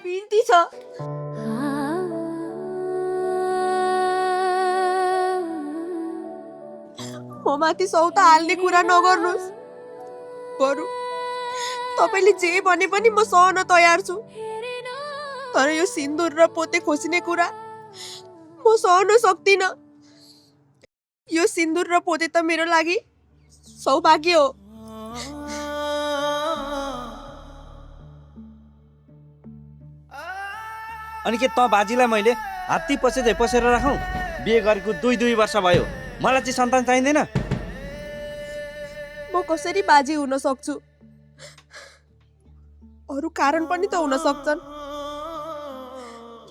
बिन्ती छ म माथि सौता हाल्ने कुरा नगर्नुस्। बरु तपाईले जे भने पनि म सहन तयार छु, तर यो सिन्दुर र पोते खोसिने कुरा म सहन सक्दिन। यो सिन्दुर र पोते त मेरो लागि सौभाग्य हो। अनि के त बाजीलाई मैले हात्ती पसेर राखौँ? बिहे गरेको 2 वर्ष भयो, मलाई चाहिँ सन्तान चाहिँदैन। म कसरी बाजी हुन सक्छु? अरू कारण पनि त हुन सक्छन्।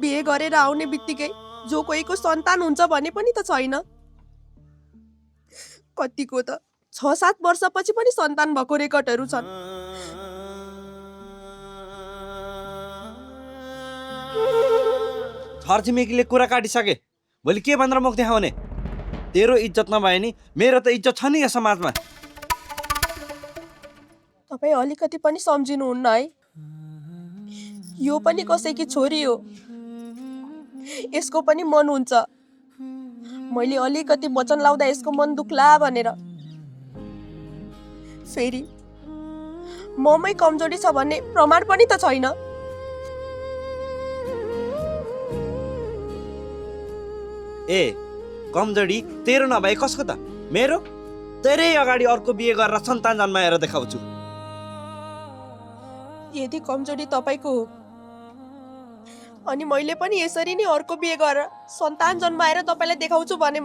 बिहे गरेर आउने बित्तिकै जो कोहीको सन्तान हुन्छ भने पनि त छैन। कतिको त 6-7 वर्षपछि पनि सन्तान भएको रेकर्डहरू छन्। छरछिमेकीले कुरा काटिसके, भोलि के भनेर मुख देखाउने? तेरो इज्जत नभए नि मेरो त इज्जत छ नि यो समाजमा। तपाईँ अलिकति पनि सम्झिनुहुन्न है? यो पनि कसैकी छोरी हो, यसको पनि मन हुन्छ। मैले अलिकति वचन लाउँदा यसको मन दुख्ला भनेर। फेरि ममै कमजोरी छ भन्ने प्रमाण पनि त छैन। ए कमजोरी तेरो नभए कसको त? मेरो? तेरै अगाडि अर्को बिहे गरेर सन्तान जन्माएर देखाउँछु। यदि कमजोरी तपाईँको हो अनि मैले पनि यसरी नै अर्को बिहे गरेर सन्तान जन्माएर तपाईँलाई देखाउँछु भने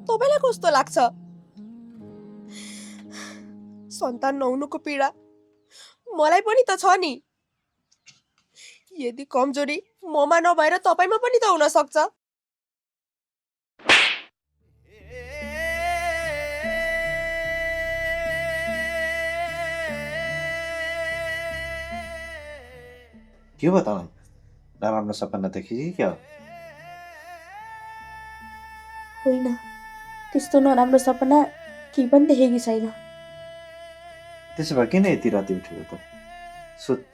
तपाईँलाई कस्तो लाग्छ? सन्तान नहुनुको पीडा मलाई पनि त छ नि। यदि कमजोरी ममा नभएर तपाईँमा पनि त हुन सक्छ। के भयो त? नराम्रो सपना देखेँ कि क्या हो? होइन, त्यस्तो नराम्रो सपना केही पनि देखेकी छैन। त्यसो भए किन यति राति उठेको त? सुत।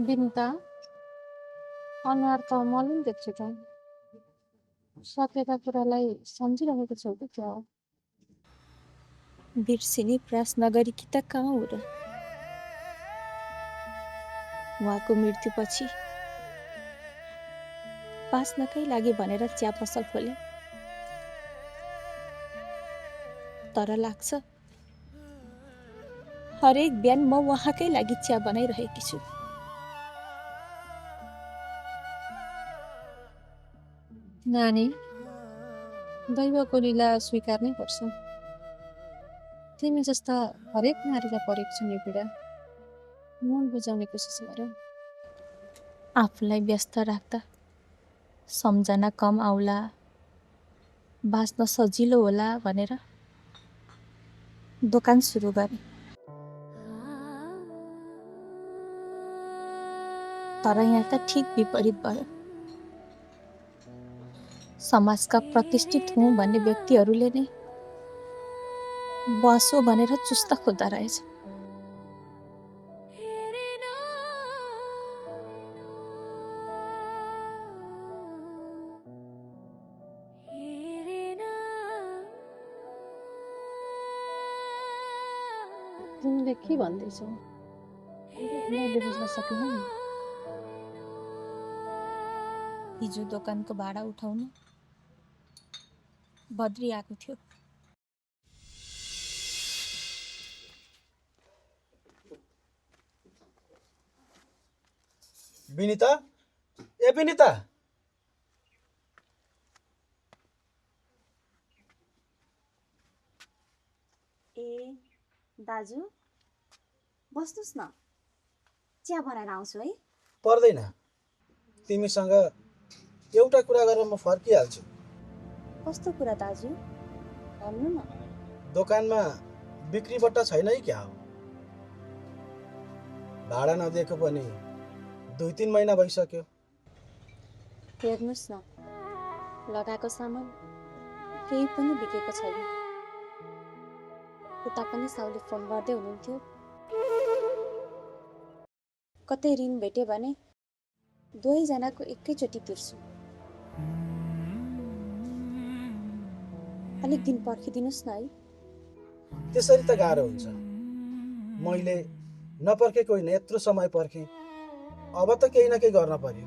बिनिता, अनुहार त मलिन देख्छु त। सत्यता कुरालाई सम्झिरहेको छौ कि क्या हो? बिर्सिने प्रयास नगरेकी त कहाँ हो र? उहाँको मृत्युपछि बाँच्नकै लागि भनेर चिया पसल खोले, तर लाग्छ हरेक बिहान म उहाँकै लागि चिया बनाइरहेकी छु। नानी, दैवको लीला स्वीकार्नै पर्छ। तिमी जस्ता हरेक नारीलाई परेको छ यो पीडा। मन बुझाउने कोसिस गर। आफूलाई व्यस्त राख्दा सम्झना कम आउला, बाँच्न सजिलो होला भनेर दोकान सुरु गरे। तर यहाँ त ठिक विपरीत भयो। समाजका प्रतिष्ठित हुँ भन्ने व्यक्तिहरूले नै बसो भनेर चुस्त खोज्दा रहेछ। तिमीले के भन्दैछौ? मैले बुझ्न सकिनँ नि। हिजो दोकानको भाडा उठाउन बद्री आएको थियो। बिनिता, ए बिनिता, ए दाजु बस्नुस् न, चिया बनाएर आउँछु है। पर्दैन। तिमीसँग एउटा कुरा गरेर म फर्किहाल्छु। कस्तो कुरा दाजु, भन्नु न। दोकानमा बिक्रीबट्टा छैन है क्या हो? भाडा नदिएको पनि 2-3 महिना भइसक्यो। हेर्नुहोस् न, लगाएको सामान केही पनि बिकेको छैन। उता पनि साउले फोन गर्दै हुनुहुन्थ्यो, कतै ऋण भेट्यो भने दुवैजनाको एकैचोटि तिर्छु। अलिक दिन पर्खिदिनुहोस् न है। त्यसरी त गाह्रो हुन्छ। मैले नपर्खेको होइन, यत्रो समय पर्खेँ। अब त केही न केही गर्न पर्यो।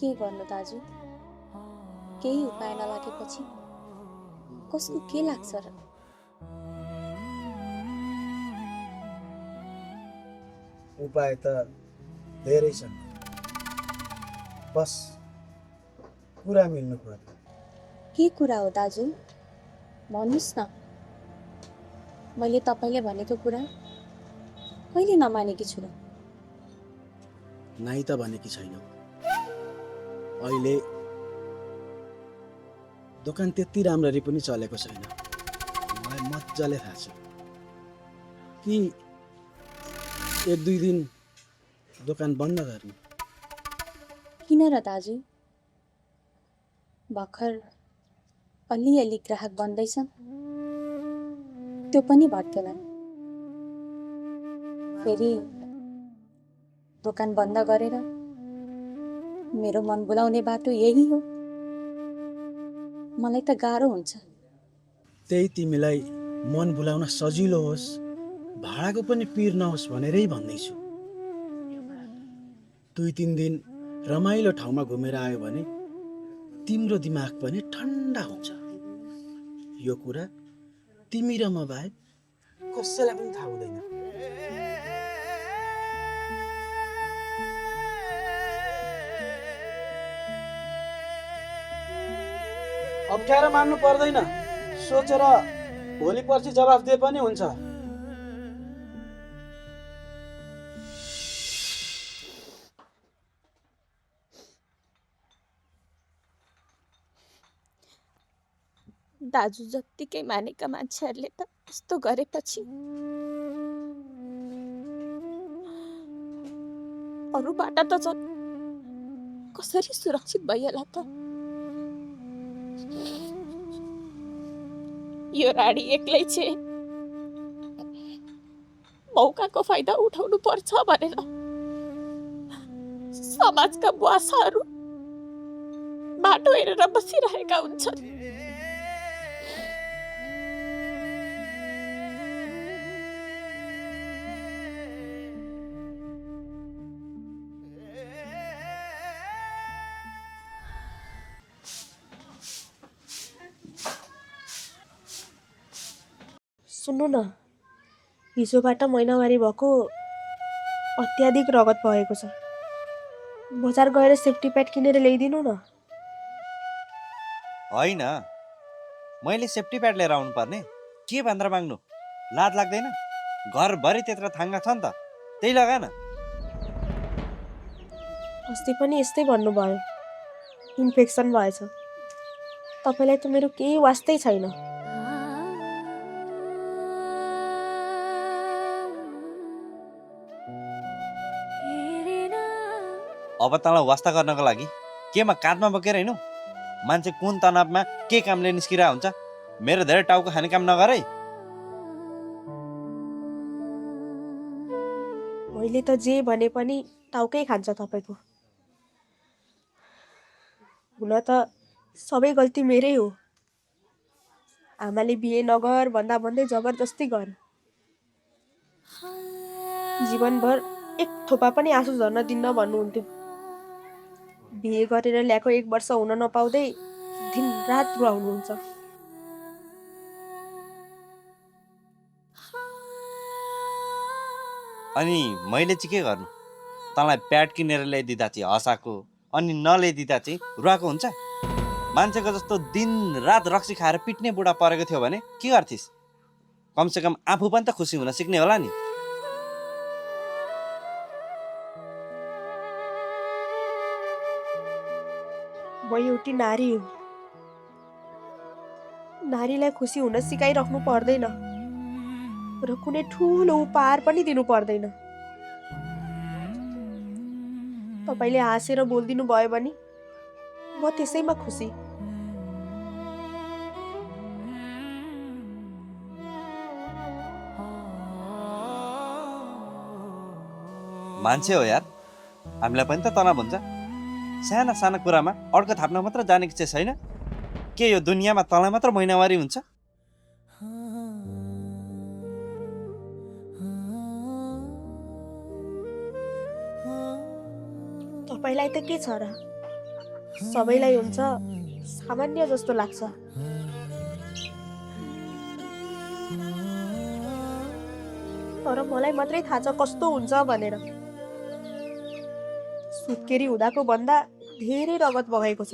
के गर्नु दाजु? केही उपाय नलागेपछि कसको के लाग्छ र? उपाय त धेरै छन्, बस कुरा मिल्नु पर्यो। के कुरा हो दाजु? भन्नुहोस् न। मैले तपाईँले भनेको कुरा कहिले नमानेकी छु र? नाइ त भनेकी छैनौ। अहिले दोकान त्यति राम्ररी पनि चलेको छैन। मलाई मजाले थाहा छ कि 1-2 दिन दोकान बन्द गर्ने। किन र दाजु? भर्खर अलिअलि ग्राहक बन्दैछन्, त्यो पनि भट्केला। फेरि दोकान बन्द गरेर मेरो मन बुलाउने बाटो यही हो। मलाई त गाह्रो हुन्छ। त्यही तिमीलाई मन बुलाउन सजिलो होस्, भाडाको पनि पिर नहोस् भनेरै भन्दैछु। 2-3 दिन रमाइलो ठाउँमा घुमेर आयो भने तिम्रो दिमाग पनि ठन्डा हुन्छ। यो कुरा तिमी र म बाहेक कसैलाई पनि थाहा हुँदैन। अप्ठ्यारो मान्नु पर्दैन, सोचेर भोलि पर्सि जवाफ दिए पनि हुन्छ। दाजु जत्तिकै मानेका मान्छेहरूले त यस्तो गरेपछि अरूबाट त झन् कसरी सुरक्षित भइएला त? यो राडी एक्लै छे मौकाको फाइदा उठाउनु पर्छ भनेर समाजका बुवासाहरू बाटो हेरेर बसिरहेका हुन्छन्। सुन्नु न, हिजोबाट महिनावारी भएको अत्याधिक रगत भएको छ। बजार गएर सेफ्टी प्याड किनेर ल्याइदिनु न। होइन, मैले सेफ्टी प्याड लिएर आउनु पर्ने? के भनेर माग्नु? लाज लाग्दैन? घरभरि त्यत्र थाङ्गा छ नि त, त्यही लगा न। अस्ति पनि यस्तै भन्नुभयो, इन्फेक्सन भएछ। तपाईँलाई त मेरो केही वास्तै छैन। अब तँलाई वास्ता गर्नको लागि केमा काँधमा बोकेर हिँड्नु? मान्छे कुन तनावमा के कामले निस्किरा हुन्छ? मेरो धेरै टाउको खाने काम नगर है। मैले त जे भने पनि टाउकै खान्छ तपाईँको। हुन त सबै गल्ती मेरै हो। आमाले बिहे नगर भन्दा भन्दै जबरजस्ती गरे। जीवनभर एक थोपा पनि आँसु झर्न दिन्न भन्नुहुन्थ्यो। बिहे गरेर ल्याएको 1 वर्ष हुन नपाउँदै दिनरात रुवाउनुहुन्छ। अनि मैले चाहिँ के गर्नु? तँलाई प्याड किनेर ल्याइदिँदा चाहिँ हँसाएको, अनि नल्याइदिँदा चाहिँ रुवाएको हुन्छ? मान्छेको जस्तो दिन रात रक्सी खाएर पिट्ने बुढा परेको थियो भने के गर्थिस्? कमसेकम आफू पनि त खुसी हुन सिक्ने होला नि। म एउटी नारी हो। नारीलाई खुसी हुन सिकाइराख्नु पर्दैन र कुनै ठुलो उपहार पनि दिनु पर्दैन। तपाईँले हाँसेर बोलिदिनु भयो भने म त्यसैमा खुसी। मान्छे हो यार, हामीलाई पनि त तनाव हुन्छ। साना साना कुरामा अड्को थाप्न मात्र जानेको चाहिँ छैन के? यो दुनियाँमा तँलाई मात्र महिनावारी हुन्छ? तपाईँलाई त के छ र, सबैलाई हुन्छ, सामान्य जस्तो लाग्छ। तर मलाई मात्रै थाहा छ कस्तो हुन्छ भनेर। सुत्केरी हुँदाको भन्दा धेरै रगत बगाएको छ।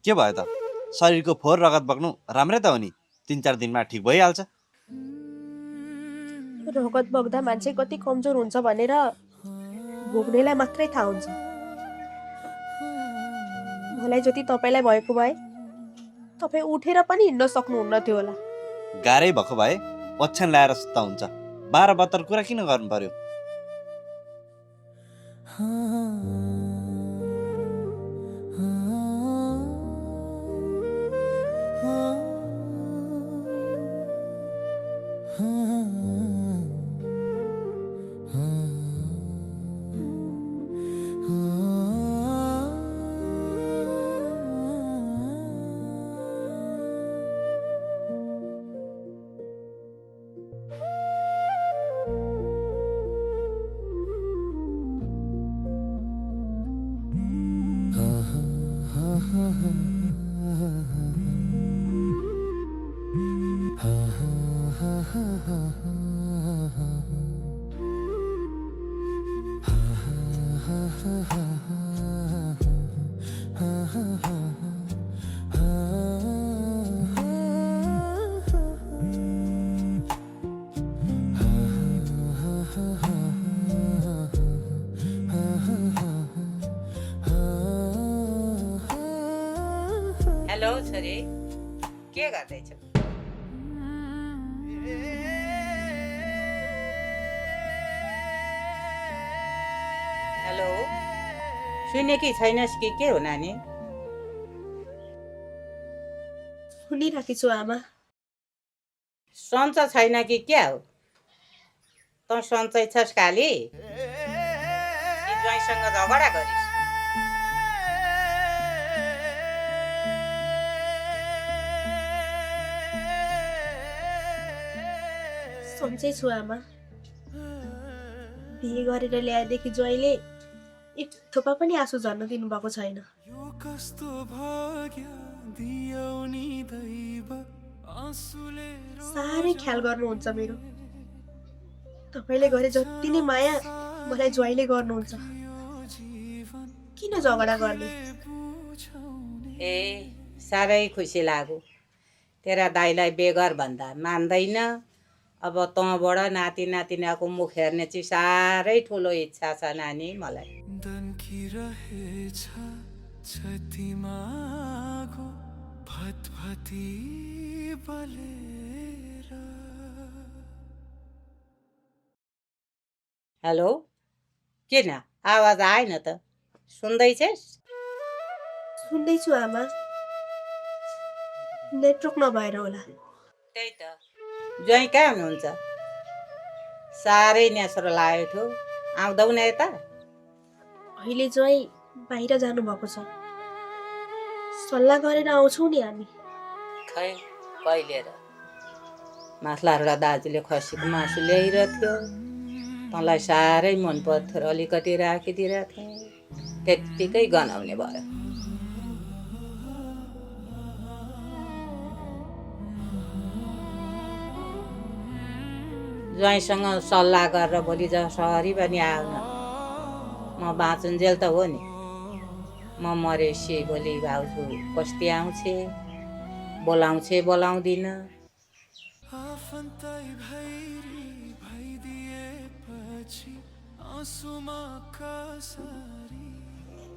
के भयो त? शरीरको फोहोर रगत बग्नु राम्रै त हो नि, 3-4 दिनमा ठिक भइहाल्छ। रगत बग्दा मान्छे कति कमजोर हुन्छ भनेर भोग्नेलाई मात्रै थाहा हुन्छ। मलाई जति तपाईँलाई भएको भए तपाईँ उठेर पनि हिँड्न सक्नुहुन्न थियो होला। गाह्रै भएको भए ओछ्यान ल्याएर सुत्ता हुन्छ। 12-72 कुरा किन गर्नु पर्यो? हेलो छोरी, के गर्दैछौ? हेलो, सुनेकी छैनस् कि के हो नानी? सुनिरहेकी छु आमा। सन्चो छैन कि क्या हो? तँ सन्चै छस् काली? कि ज्वाइँसँग झगडा गरिस्? सन्चै छु आमा। बिहे गरेर ल्याएदेखि ज्वाइँले एक थोपा पनि आँसु झर्न दिनुभएको छैन। साह्रै ख्याल गर्नुहुन्छ मेरो। तपाईँले गरे जति नै माया मलाई ज्वाइँले गर्नुहुन्छ। किन झगडा गर्ने? ए, साह्रै खुसी लाग्यो। तेरा दाइलाई बेगर भन्दा मान्दैन। अब तँबाट नाति नातिनाको मुख हेर्ने चाहिँ साह्रै ठुलो इच्छा छ नानी मलाई। हेलो, किन आवाज आएन त? सुन्दैछस्? सुन्दैछु आमा, नेटवर्क नभएर होला। त्यही त, ज्वाइँ कहाँ हुनुहुन्छ? साह्रै न्यासरो लागेको थियो, आउँदौ न यता? अहिले ज्वाइँ बाहिर जानुभएको छ, सल्लाह गरेर आउँछौँ नि हामी। खै कहिले र? माथलाबाट दाजुले खसीको मासु ल्याइरहेको थियो, तँलाई साह्रै मन पर्थ्यो र अलिकति राखिदिरहेको थिएँ, त्यत्तिकै गनाउने भयो। ज्वाइँसँग सल्लाह गरेर भोलि जसरी पनि आउन, म बाँचुन्जेल त हो नि। म मरेपछि भोलि भाउजू कस्ती आउँछे, बोलाउँछे बोलाउँदिन।